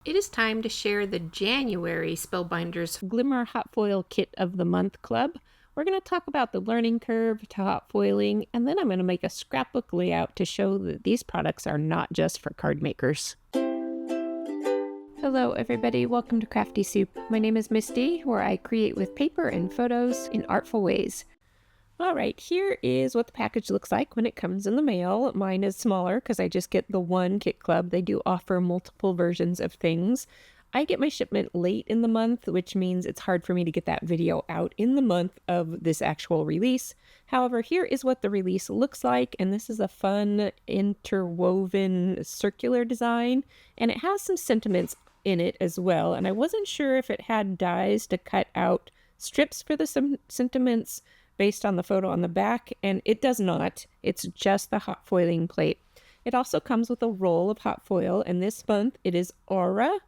It is time to share the January Spellbinders Glimmer Hot Foil Kit of the Month Club. We're going to talk about the learning curve to hot foiling, and then I'm going to make a scrapbook layout to show that these products are not just for card makers. Hello everybody, welcome to Crafty Soup. My name is Misty, where I create with paper and photos in artful ways. Alright, here is what the package looks like when it comes in the mail. Mine is smaller because I just get the one kit club. They do offer multiple versions of things. I get my shipment late in the month, which means it's hard for me to get that video out in the month of this actual release. However, here is what the release looks like, and this is a fun interwoven circular design, and it has some sentiments in it as well, and I wasn't sure if it had dies to cut out strips for the sentiments based on the photo on the back, and it does not. It's just the hot foiling plate. It also comes with a roll of hot foil, and this month it is Aura,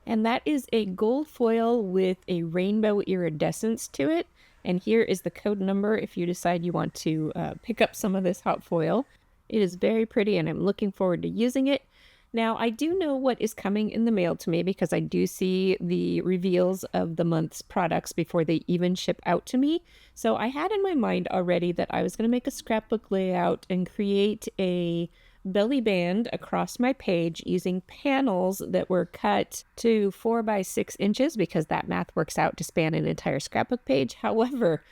and that is a gold foil with a rainbow iridescence to it. And here is the code number if you decide you want to pick up some of this hot foil. It is very pretty, and I'm looking forward to using it. Now, I do know what is coming in the mail to me because I do see the reveals of the month's products before they even ship out to me. So I had in my mind already that I was going to make a scrapbook layout and create a belly band across my page using panels that were cut to 4 by 6 inches because that math works out to span an entire scrapbook page. However,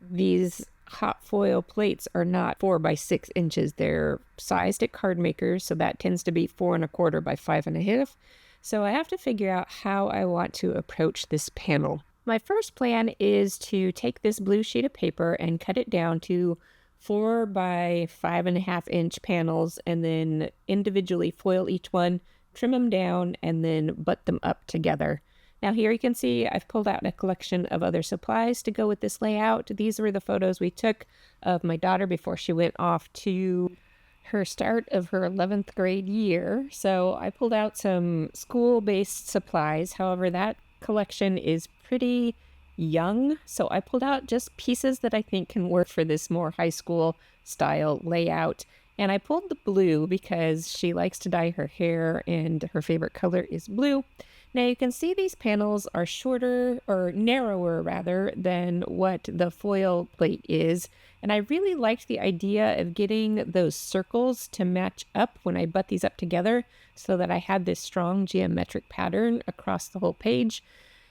these hot foil plates are not 4 by 6 inches. They're sized at card makers, so that tends to be 4¼ by 5½. So I have to figure out how I want to approach this panel. My first plan is to take this blue sheet of paper and cut it down to 4 by 5½ inch panels, and then individually foil each one, trim them down, and then butt them up together. Now here you can see I've pulled out a collection of other supplies to go with this layout. These were the photos we took of my daughter before she went off to her start of her 11th grade year. So I pulled out some school-based supplies. However, that collection is pretty young, so I pulled out just pieces that I think can work for this more high school style layout. And I pulled the blue because she likes to dye her hair and her favorite color is blue. Now you can see these panels are shorter, or narrower rather, than what the foil plate is. And I really liked the idea of getting those circles to match up when I butt these up together so that I had this strong geometric pattern across the whole page.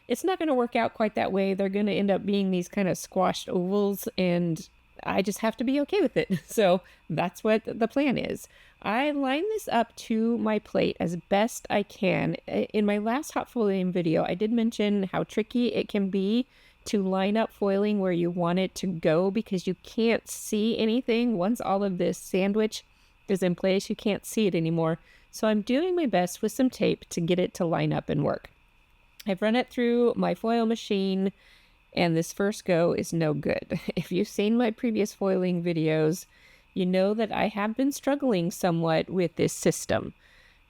It's not going to work out quite that way. They're going to end up being these kind of squashed ovals, and I just have to be okay with it. So that's what the plan is. I line this up to my plate as best I can. In my last hot foiling video, I did mention how tricky it can be to line up foiling where you want it to go because you can't see anything. Once all of this sandwich is in place, you can't see it anymore. So I'm doing my best with some tape to get it to line up and work. I've run it through my foil machine, and this first go is no good. If you've seen my previous foiling videos, you know that I have been struggling somewhat with this system.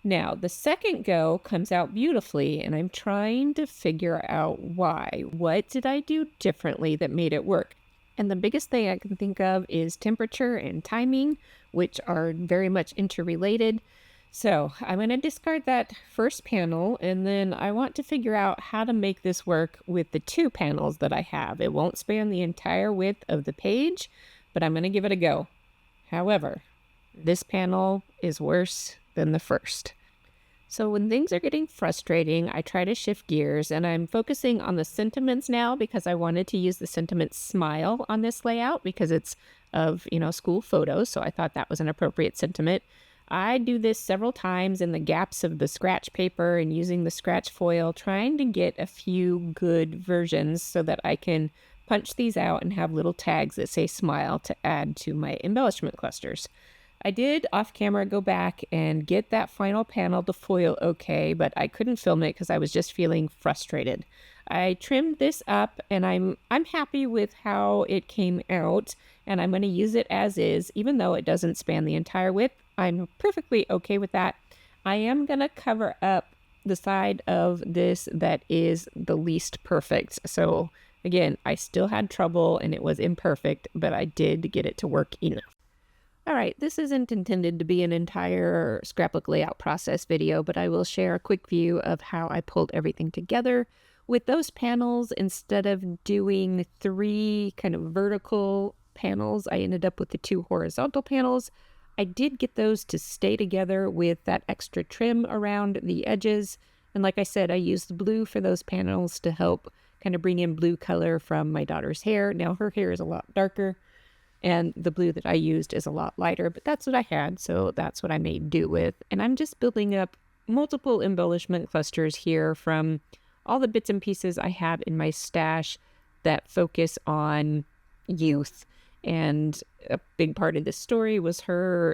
Now, the second go comes out beautifully, and I'm trying to figure out why. What did I do differently that made it work? And the biggest thing I can think of is temperature and timing, which are very much interrelated. So I'm going to discard that first panel, and then I want to figure out how to make this work with the 2 panels that I have. It won't span the entire width of the page, but I'm going to give it a go. However, this panel is worse than the first. So when things are getting frustrating, I try to shift gears, and I'm focusing on the sentiments now because I wanted to use the sentiment smile on this layout because it's of, school photos, so I thought that was an appropriate sentiment. I do this several times in the gaps of the scratch paper and using the scratch foil, trying to get a few good versions so that I can punch these out and have little tags that say smile to add to my embellishment clusters. I did off camera go back and get that final panel to foil okay, but I couldn't film it because I was just feeling frustrated. I trimmed this up, and I'm happy with how it came out, and I'm going to use it as is, even though it doesn't span the entire width. I'm perfectly okay with that. I am going to cover up the side of this that is the least perfect. So again, I still had trouble and it was imperfect, but I did get it to work enough. All right, this isn't intended to be an entire scrapbook layout process video, but I will share a quick view of how I pulled everything together. With those panels, instead of doing 3 kind of vertical panels, I ended up with the 2 horizontal panels. I did get those to stay together with that extra trim around the edges. And like I said, I used blue for those panels to help kind of bring in blue color from my daughter's hair. Now her hair is a lot darker, and the blue that I used is a lot lighter, but that's what I had, so that's what I made do with. And I'm just building up multiple embellishment clusters here from all the bits and pieces I have in my stash that focus on youth. And a big part of this story was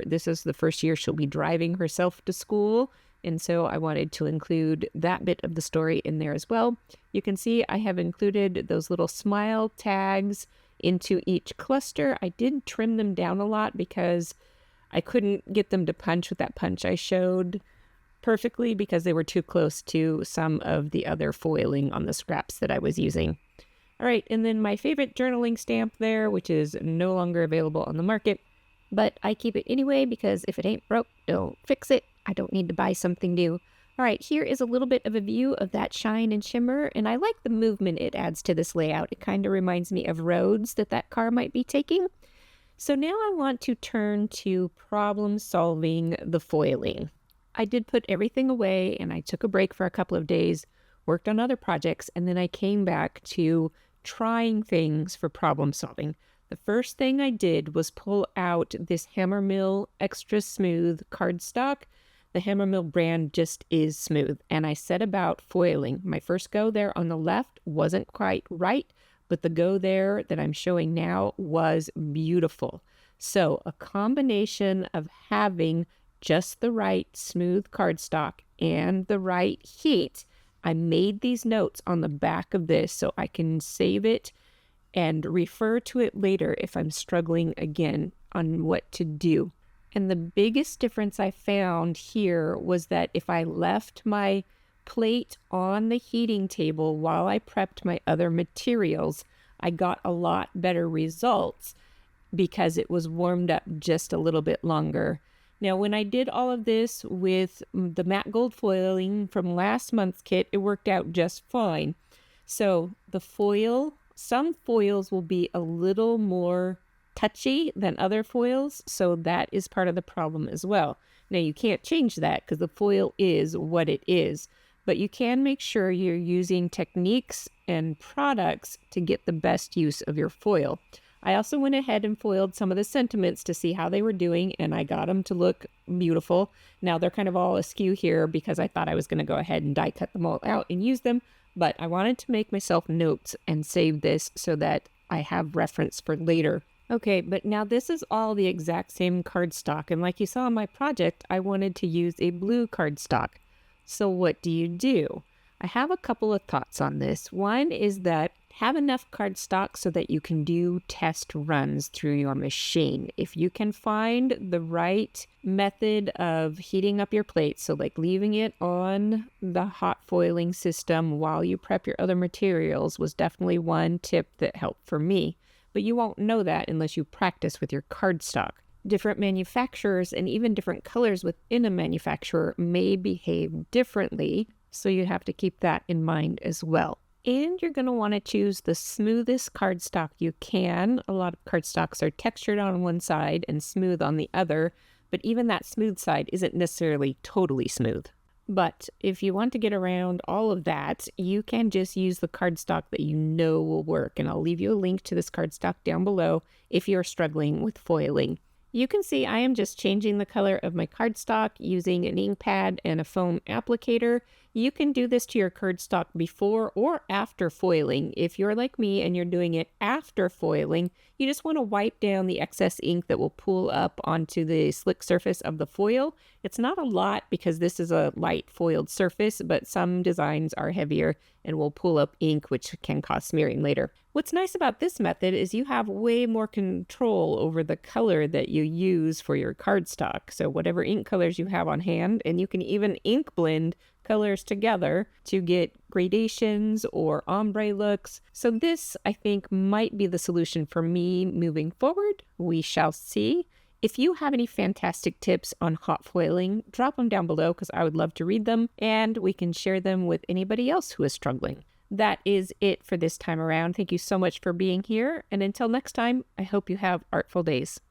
this is the first year she'll be driving herself to school. And so I wanted to include that bit of the story in there as well. You can see I have included those little smile tags into each cluster. I did trim them down a lot because I couldn't get them to punch with that punch I showed perfectly because they were too close to some of the other foiling on the scraps that I was using. All right, and then my favorite journaling stamp there, which is no longer available on the market, but I keep it anyway because if it ain't broke, don't fix it. I don't need to buy something new. All right, here is a little bit of a view of that shine and shimmer, and I like the movement it adds to this layout. It kind of reminds me of roads that car might be taking. So now I want to turn to problem solving the foiling. I did put everything away, and I took a break for a couple of days, worked on other projects, and then I came back to trying things for problem solving. The first thing I did was pull out this Hammermill Extra Smooth cardstock. The Hammermill brand just is smooth, and I set about foiling. My first go there on the left wasn't quite right, but the go there that I'm showing now was beautiful. So a combination of having just the right smooth cardstock and the right heat, I made these notes on the back of this so I can save it and refer to it later if I'm struggling again on what to do. And the biggest difference I found here was that if I left my plate on the heating table while I prepped my other materials, I got a lot better results because it was warmed up just a little bit longer. Now, when I did all of this with the matte gold foiling from last month's kit, it worked out just fine. So some foils will be a little more touchy than other foils, so that is part of the problem as well. Now, you can't change that because the foil is what it is, but you can make sure you're using techniques and products to get the best use of your foil. I also went ahead and foiled some of the sentiments to see how they were doing, and I got them to look beautiful. Now, they're kind of all askew here because I thought I was going to go ahead and die cut them all out and use them, but I wanted to make myself notes and save this so that I have reference for later. Okay, but now this is all the exact same cardstock, and like you saw in my project, I wanted to use a blue cardstock. So what do? I have a couple of thoughts on this. One is that have enough cardstock so that you can do test runs through your machine. If you can find the right method of heating up your plate, so like leaving it on the hot foiling system while you prep your other materials was definitely one tip that helped for me. But you won't know that unless you practice with your cardstock. Different manufacturers and even different colors within a manufacturer may behave differently, so you have to keep that in mind as well. And you're going to want to choose the smoothest cardstock you can. A lot of cardstocks are textured on one side and smooth on the other, but even that smooth side isn't necessarily totally smooth. But if you want to get around all of that, you can just use the cardstock that you know will work. And I'll leave you a link to this cardstock down below if you're struggling with foiling. You can see I am just changing the color of my cardstock using an ink pad and a foam applicator. You can do this to your cardstock before or after foiling. If you're like me and you're doing it after foiling, you just want to wipe down the excess ink that will pool up onto the slick surface of the foil. It's not a lot because this is a light foiled surface, but some designs are heavier and will pull up ink, which can cause smearing later. What's nice about this method is you have way more control over the color that you use for your cardstock. So whatever ink colors you have on hand, and you can even ink blend colors together to get gradations or ombre looks. So this, I think, might be the solution for me moving forward. We shall see. If you have any fantastic tips on hot foiling, drop them down below because I would love to read them and we can share them with anybody else who is struggling. That is it for this time around. Thank you so much for being here. And until next time, I hope you have artful days.